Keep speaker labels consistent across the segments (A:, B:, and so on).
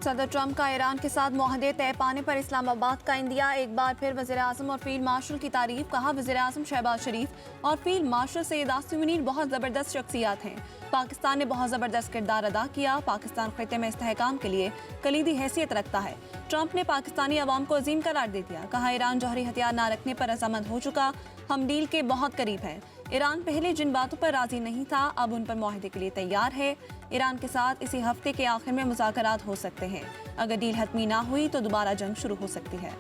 A: सदर ट्रंप का ईरान के साथ मुआहदे तय पाने पर इस्लामाबाद का इंडिया एक बार फिर वज़ीर आज़म और फील्ड मार्शल की तारीफ। कहा, वज़ीर आज़म शहबाज शरीफ और फील्ड मार्शल सैयद आसिम मुनीर बहुत ज़बरदस्त शख्सियात हैं। पाकिस्तान ने बहुत ज़बरदस्त किरदार अदा किया। पाकिस्तान खिते में इस्तेहकाम के लिए कलीदी हैसियत रखता है। ट्रंप ने पाकिस्तानी अवाम को अजीम करार दे दिया। कहा, ईरान जौहरी हथियार न रखने पर रजामंद हो चुका, हम डील के बहुत करीब हैं। ईरान पहले जिन बातों पर राजी नहीं था अब उन पर मुआहदे के लिए तैयार है। ईरान के साथ इसी हफ्ते के आखिर में मुज़ाकरात हो सकते हैं। अगर डील हतमी ना हुई तो दोबारा जंग शुरू हो सकती है।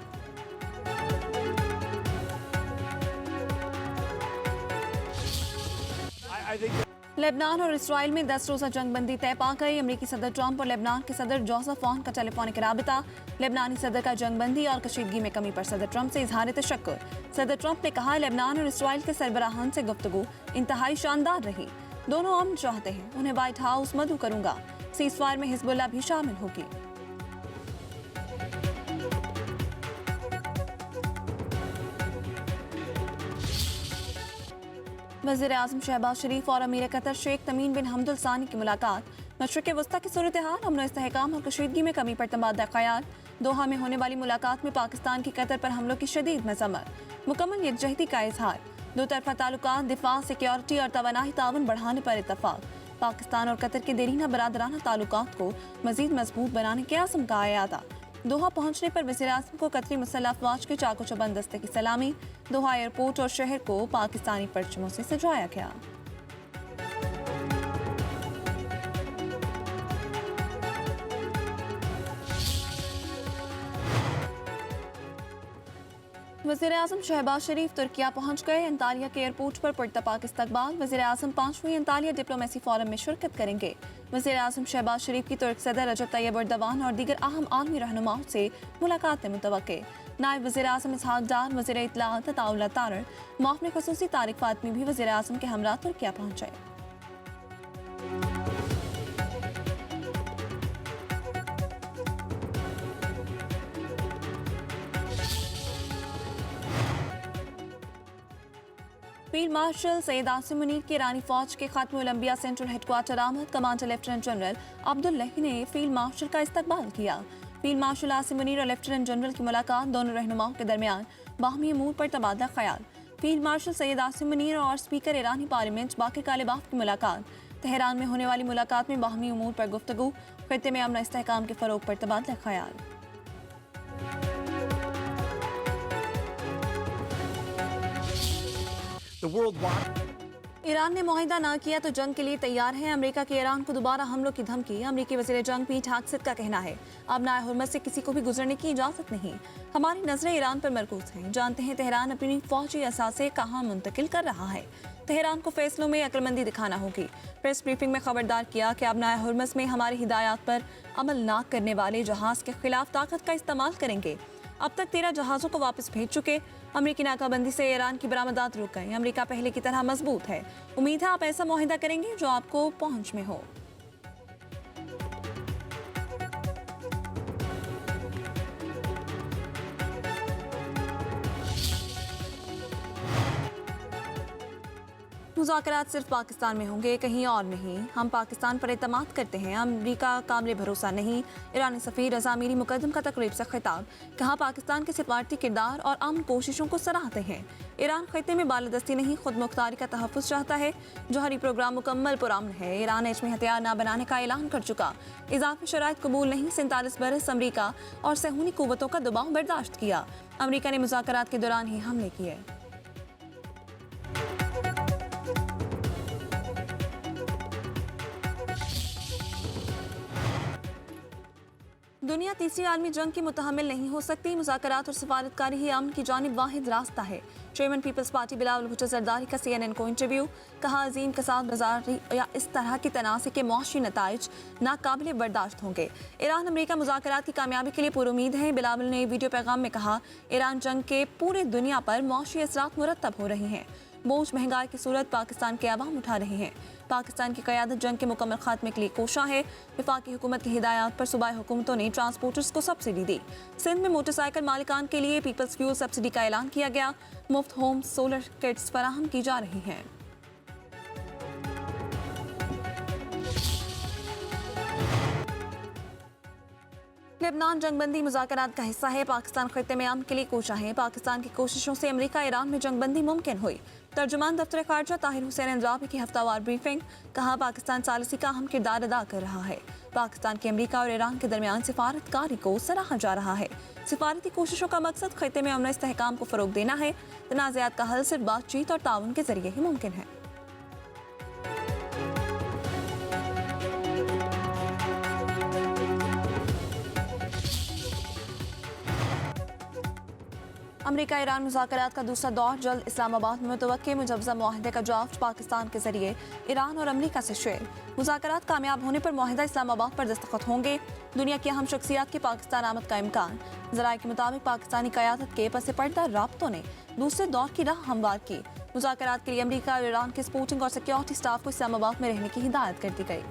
A: लेबनान और इसराइल में 10 रोज़ा जंग बंदी तय पा गई। अमेरिकी सदर ट्रंप और लेबनान के सदर जोसेफ ऑन का टेलीफोनिक राबिता। लेबनानी सदर का जंग बंदी और कशीदगी में कमी पर सदर ट्रंप से इजहार तशक्कुर। सदर ट्रंप ने कहा, लेबनान और इसराइल के सरबराहान से गुफ्तगू इंतहाई शानदार रही। दोनों अमन चाहते हैं, उन्हें व्हाइट हाउस मदऊ करूंगा। सीज़फायर में हिजबुल्लाह भी शामिल होगी। वज़ीर आज़म शहबाज शरीफ और अमीर कतर शेख तमीम बिन हमद अल सानी की मुलाकात। मशरिक़ वस्ता की सूरत हाल, अमन इस्तेहकाम और कशीदगी में कमी पर तबादला ख्याल। दोहा में होने वाली मुलाकात में पाकिस्तान की कतर पर हमलों की शदीद मज़म्मत। मुकम्मल यकजहती का इजहार। दो तरफा ताल्लुकात, दिफा, सिक्योरिटी और तवानाई ताउन बढ़ाने पर इत्तफाक। पाकिस्तान और कतर के देरीना बरादराना ताल्लुकात को मज़ीद मजबूत बनाने के आज़म का अयादा। दोहा पहुंचने पर वज़ीर आज़म को कतरी मुसल्लह अफ़वाज के चाको चौबंद दस्ते की सलामी। दोहा एयरपोर्ट और शहर को पाकिस्तानी परचमों से सजाया गया। वज़ीर आज़म शहबाज शरीफ तुर्किया पहुंच गए। अंतालिया के एयरपोर्ट पर पुरतपाक इस्तकबाल। वज़ीर आज़म 5वीं अंतालिया डिप्लोमेसी फोरम में शिरकत करेंगे। वज़ीर आज़म शहबाज शरीफ की तुर्क सदर रजब तैयब एर्दोगान और दीगर अहम आलमी रहनुमाओं से मुलाकातें मुतवक्के। नायब वज़ीर आज़म इसहाक डार, वज़ीर इत्तलाआत अताउल्लाह तारर, मौफ़िन ख़ुसूसी तारिक फ़ातमी भी वज़ीर आज़म के हमरा तुर्किया पहुंचे। फील्ड मार्शल सैयद आसिम मुनीर की ईरानी फौज के खात्मे उल अंबिया सेंट्रल हेडक्वार्टर आमद। कमांडर लेफ्टिनेंट जनरल अब्दुल्लाही ने फील्ड मार्शल का इस्तकबाल किया। फील्ड मार्शल आसिम मुनीर और लेफ्टिनेंट जनरल की मुलाकात। दोनों रहनुमाओं के दरमियान बाहमी अमूर पर तबादला ख्याल। फील्ड मार्शल सैयद आसिम मुनीर और स्पीकर ईरानी पार्लियामेंट बाकिर कालिबाफ की मुलाकात। तेहरान में होने वाली मुलाकात में बाहमी अमूर पर गुफ्तगू। खित्ते में अमन इस्तेहकाम के फरोग पर तबादला ख्याल। ईरान ने मुआहिदा ना किया तो जंग के लिए तैयार है। अमेरिका के ईरान को दोबारा हमलों की धमकी। अमेरिकी वज़ीर जंग पीट हेगसेथ का कहना है, अब नाए हुर्मज़ से किसी को भी गुजरने की इजाज़त नहीं। हमारी नजरें ईरान पर मरकूज हैं। जानते हैं तेहरान अपनी फौजी असासे कहाँ मुंतकिल कर रहा है। तेहरान को फैसलों में अक्लमंदी दिखाना होगी। प्रेस ब्रीफिंग में खबरदार किया कि अब नाए हुर्मज़ में हमारी हिदायत पर अमल ना करने वाले जहाज़ के खिलाफ ताकत का इस्तेमाल करेंगे। अब तक 13 जहाज़ों को वापस भेज चुके। अमेरिकी नाकाबंदी से ईरान की बरामदात रुक गई। अमेरिका पहले की तरह मजबूत है। उम्मीद है आप ऐसा मुआहिदा करेंगे जो आपको पहुंच में हो। मुज़ाकरात सिर्फ पाकिस्तान में होंगे, कहीं और नहीं। हम पाकिस्तान पर एतमाद करते हैं, अमेरिका काबिल भरोसा नहीं। ईरानी सफ़ीर रज़ा मीरी मुकद्दम का तकरीब से खिताब। कहा, पाकिस्तान के सिफारती किरदार और अमन कोशिशों को सराहते हैं। ईरान खिते में बालादस्ती नहीं, खुद मुख्तारी का तहफ़्फ़ुज़ चाहता है। जौहरी प्रोग्राम मुकम्मल पुरअमन है। ईरान एटमी हथियार न बनाने का ऐलान कर चुका। इज़ाफ़ी शराइत कबूल नहीं। 47 बरस अमरीका और सहूनी क़ुव्वतों का दबाव बर्दाश्त किया। अमरीका ने मुज़ाकरात के दौरान ही हमले किए। दुनिया तीसरी आलमी जंग की मुतहम्मिल नहीं हो सकती। मुज़ाकरात और सिफारतकारी ही अमन की जानिब वाहिद रास्ता है। चेयरमैन पीपल्स पार्टी बिलावल भुट्टो ज़रदारी का CNN को इंटरव्यू। कहा, अजीम कसाद बाजारी या इस तरह की तनाज़े के मौशी नताइज नाकाबिले बर्दाश्त होंगे। ईरान अमेरिका मुज़ाकरात की कामयाबी के लिए पुरुमीद है। बिलावल ने वीडियो पैगाम में कहा, ईरान जंग के पूरे दुनिया पर मौशी असरात मुरतब हो रहे हैं। बोझ महंगाई की सूरत पाकिस्तान के अवाम उठा रहे हैं। पाकिस्तान की क़यादत जंग के मुकम्मल खात्मे के लिए कोशा है। वफाकी हुकूमत की हिदायत पर सूबाई हुकूमतों ने ट्रांसपोर्टर्स को सब्सिडी दी। सिंध में मोटरसाइकिल मालिकान के लिए पीपल्स फ्यूल सब्सिडी का ऐलान किया गया। मुफ्त होम सोलर किट्स फराहम की जा रही हैं। लेबनान जंगबंदी मुज़ाकरात का हिस्सा है। पाकिस्तान खित्ते में अमन के लिए कोशा है। पाकिस्तान की कोशिशों से अमेरिका ईरान में जंगबंदी मुमकिन हुई। तर्जुमान दफ्तर खारजा ताहिर हुसैन अंद्राबी की हफ्तावार ब्रीफिंग। कहा, पाकिस्तान सालिसी का अहम किरदार अदा कर रहा है। पाकिस्तान की अमेरिका और ईरान के दरमियान सिफारतकारी को सराहा जा रहा है। सिफारती कोशिशों का मकसद खित्ते में अमन इस्तेहकाम को फरोग देना है। तनाज़ात का हल सिर्फ बातचीत और ताउन के जरिए ही मुमकिन है। अमेरिका ईरान मुज़ाकरात का दूसरा दौर जल्द इस्लामाबाद में मुतवक्के। मुजव्वज़ा मुआहदे का ड्राफ्ट पाकिस्तान के जरिए ईरान और अमेरिका से शेयर। मुज़ाकरात कामयाब होने पर मुआहदा इस्लामाबाद पर दस्तखत होंगे। दुनिया की अहम शख्सियात की पाकिस्तान आमद का इम्कान। ज़राए के मुताबिक पाकिस्तानी क़यादत के पस पर्दा राब्तों ने दूसरे दौर की राह हमवार की। मुज़ाकरात के लिए अमेरिका और ईरान के स्पोर्टिंग और सिक्योरिटी स्टाफ को इस्लामाबाद में रहने की हिदायत कर दी गई।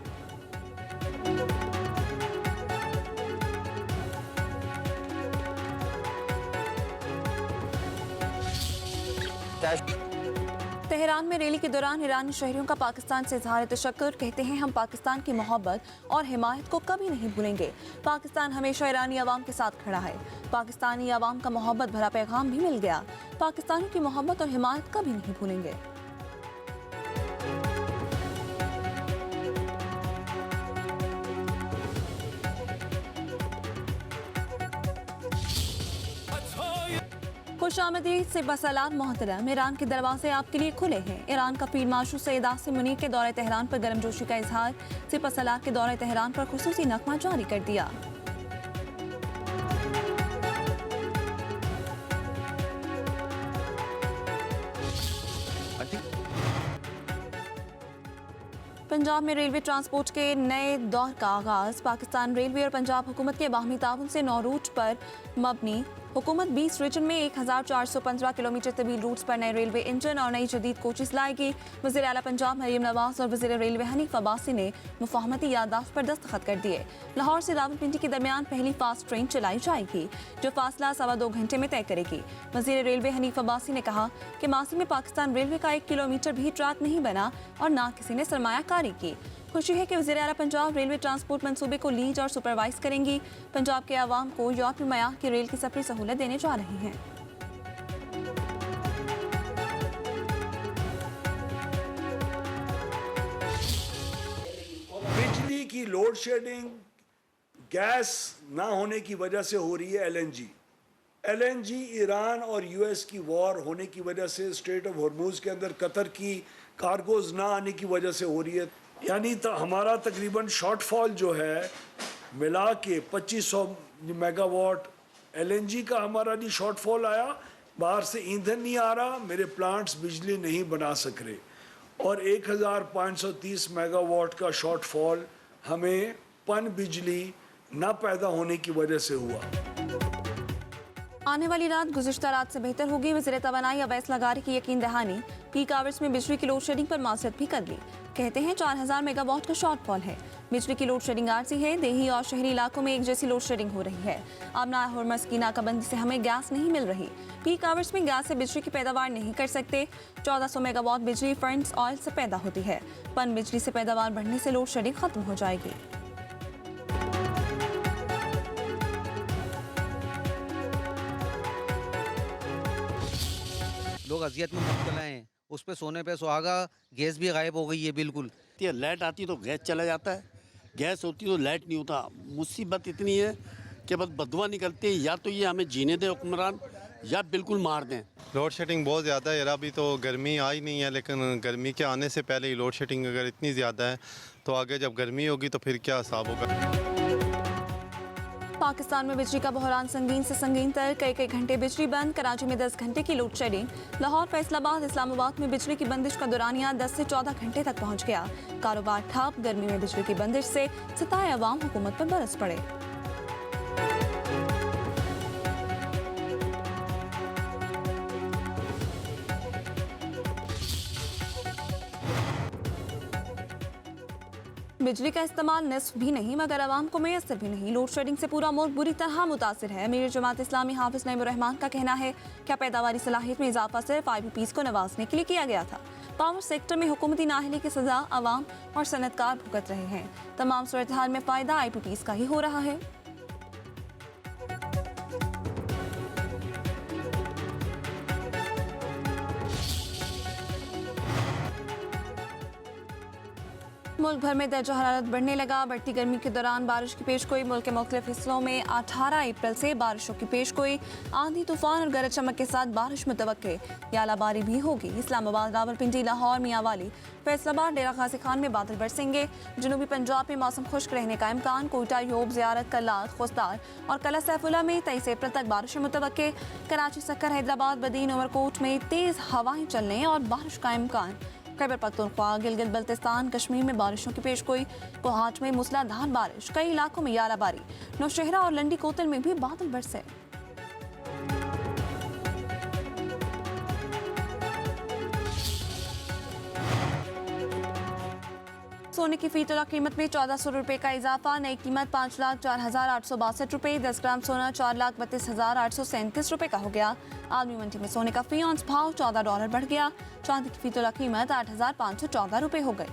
A: तेहरान में रैली के दौरान ईरानी शहरियों का पाकिस्तान से इजहार तशक्कुर। कहते हैं, हम पाकिस्तान की मोहब्बत और हिमायत को कभी नहीं भूलेंगे। पाकिस्तान हमेशा ईरानी अवाम के साथ खड़ा है। पाकिस्तानी अवाम का मोहब्बत भरा पैगाम भी मिल गया। पाकिस्तानियों की मोहब्बत और हिमायत कभी नहीं भूलेंगे। खुशामदीद से बसलात मोहतरम। ईरान के दरवाजे आपके लिए खुले हैं। ईरान का फील्ड मार्शल सैयद आसिम मुनीर के दौरे तेहरान पर गर्मजोशी का इजहार। सिपह सलार के दौरे तेहरान पर खुसूसी नगमा जारी कर दिया। पंजाब में रेलवे ट्रांसपोर्ट के नए दौर का आगाज। पाकिस्तान रेलवे और पंजाब हुकूमत के बाहमी ताउन से 9 रूट पर मबनी हुकूमत 20 रीजन में 1415 किलोमीटर तवील रूट्स पर नए रेलवे इंजन और नई जदीद कोचेस लाएगी। वज़ीर आला पंजाब मरीम नवाज और वज़ीर रेलवे हनीफ अब्बासी ने मुफाहमती याददाश्त पर दस्तखत कर दिए। लाहौर से रावलपिंडी के दरमियान पहली फास्ट ट्रेन चलाई जाएगी, जो फासला 2.25 घंटे में तय करेगी। वज़ीर रेलवे हनीफ अब्बासी ने कहा कि मासी में पाकिस्तान रेलवे का 1 किलोमीटर भी ट्रैक नहीं बना और ना किसी ने सरमायाकारी की। खुशी है कि वज़ीर आला पंजाब रेलवे ट्रांसपोर्ट मंसूबे को लीड और सुपरवाइज करेंगी। पंजाब के आवाम को यूरोपीय मयार की रेल की सफरी सहूलत देने जा रही हैं।
B: बिजली की लोड शेडिंग गैस ना होने की वजह से हो रही है। एलएनजी ईरान और यूएस की वॉर होने की वजह से स्ट्रेट ऑफ हॉर्मूज के अंदर कतर की कार्गोज ना आने की वजह से हो रही है। यानी हमारा तकरीबन शॉर्टफॉल जो है मिला के 2500 मेगावाट एलएनजी का हमारा नहीं शॉर्टफॉल आया। बाहर से ईंधन नहीं आ रहा, मेरे प्लांट्स बिजली नहीं बना सक रहे, और 1530 मेगावाट का शॉर्टफॉल हमें पन बिजली ना पैदा होने की वजह से हुआ।
A: आने वाली रात गुज़िश्ता रात से बेहतर होगी। वज़ीर तवानाई अवैस लगारी की यकीन दहानी। पीक आवर्स में बिजली की लोड शेडिंग पर माजरत भी कर ली। कहते हैं 4000 मेगावाट का शॉर्टफॉल है। बिजली की लोड शेडिंग आरजी है। देही और शहरी इलाकों में एक जैसी लोड शेडिंग हो रही है। आमना हरमस की नाकाबंदी से हमें गैस नहीं मिल रही। पीक आवर्स में गैस से बिजली की पैदावार नहीं कर सकते। 1400 मेगावाट बिजली फर्नेस ऑयल से पैदा होती है। पन बिजली से पैदावार बढ़ने से लोड शेडिंग खत्म हो जाएगी।
C: लोग अजियत में मुब्तला हैं। उस पे सोने पे सुहागा, गैस भी गायब हो गई है बिल्कुल।
D: लाइट आती तो गैस चला जाता है, गैस होती तो लाइट नहीं होता। मुसीबत इतनी है कि बस बदवा निकलती है, या तो ये हमें जीने दें हुक्मरान या बिल्कुल मार दें।
E: लोड शेडिंग बहुत ज़्यादा है यार। अभी तो गर्मी आई नहीं है, लेकिन गर्मी के आने से पहले ही लोड शेडिंग अगर इतनी ज़्यादा है तो आगे जब गर्मी होगी तो फिर क्या हिसाब होगा।
A: पाकिस्तान में बिजली का बहरान संगीन से संगीन तर। कई घंटे बिजली बंद। कराची में 10 घंटे की लोड शेडिंग। लाहौर, फैसलाबाद, इस्लामाबाद में बिजली की बंदिश का दौरानिया 10 से 14 घंटे तक पहुंच गया। कारोबार ठप। गर्मी में बिजली की बंदिश से सताए अवाम हुकूमत पर बरस पड़े। बिजली का इस्तेमाल निस्फ भी नहीं मगर आवाम को मैसर भी नहीं। लोड शेडिंग से पूरा मुल्क बुरी तरह मुतासिर है। अमीर जमात इस्लामी हाफिज नईमुर रहमान का कहना है क्या पैदावारी सलाहियत में इजाफा सिर्फ IPPs को नवाजने के लिए किया गया था। पावर सेक्टर में हुकूमती नाअहली की सजा आवाम और सनतकार भुगत रहे हैं। तमाम सूरत हाल में फ़ायदा IPPs का ही हो रहा है। मुल्क भर में दर्जा हरारत बढ़ने लगा। बढ़ती गर्मी के दौरान बारिश की पेशगोई। मुल्क के मुख्तलिफ हिस्सों में 18 अप्रैल से बारिशों की पेशगोई। आंधी तूफान और गरज चमक के साथ बारिश मुतवक्के। यालाबारी भी होगी। इस्लामाबाद, रावलपिंडी, लाहौर, मियांवाली, फैसलाबाद, डेरा गाजी खान में बादल बरसेंगे। जनूबी पंजाब में मौसम खुश्क रहने का इम्कान। कोयटा, योब, ज़ियारत, कल्लात, खुस्तार और कला सैफुल्ला में 23 अप्रैल तक बारिशें मुतवक्के। कराची, सक्कर, हैदराबाद, बदीन, उमरकोट में तेज़ हवाएं चलने और बारिश का इम्कान। खैबर पख्तूनख्वा, गिलगित बल्तिस्तान, कश्मीर में बारिशों की पेशगोई। कोहाट में मूसलाधार बारिश। कई इलाकों में यालाबारी। नौशहरा और लंडी कोतल में भी बादल बरसे। सोने की फी तोला कीमत में 1400 रुपये का इजाफा। नई कीमत 5,04,862 रुपये। 10 ग्राम सोना 4,32,837 रुपये का हो गया। आलमी मंडी में सोने का फी औंस भाव $14 बढ़ गया। चांदी की फी तोला कीमत 8,514 रुपये हो गई।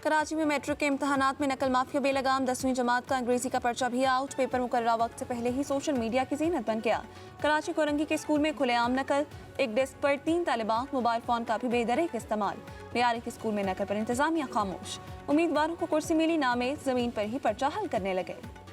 A: कराची में मैट्रिक के इम्तहानात में नकल माफिया बेलगाम। 10वीं जमात का अंग्रेजी का पर्चा भी आउट। पेपर मुकर्ररा वक्त से पहले ही सोशल मीडिया की जीनत बन गया। कराची कोरंगी के स्कूल में खुलेआम नकल। एक डेस्क पर 3 तालिबात। मोबाइल फोन का भी बेदरेक इस्तेमाल। लियारी के स्कूल में नकल पर इंतजामिया खामोश। उम्मीदवारों को कुर्सी मिली, नामे जमीन पर ही पर्चा हल करने लगे।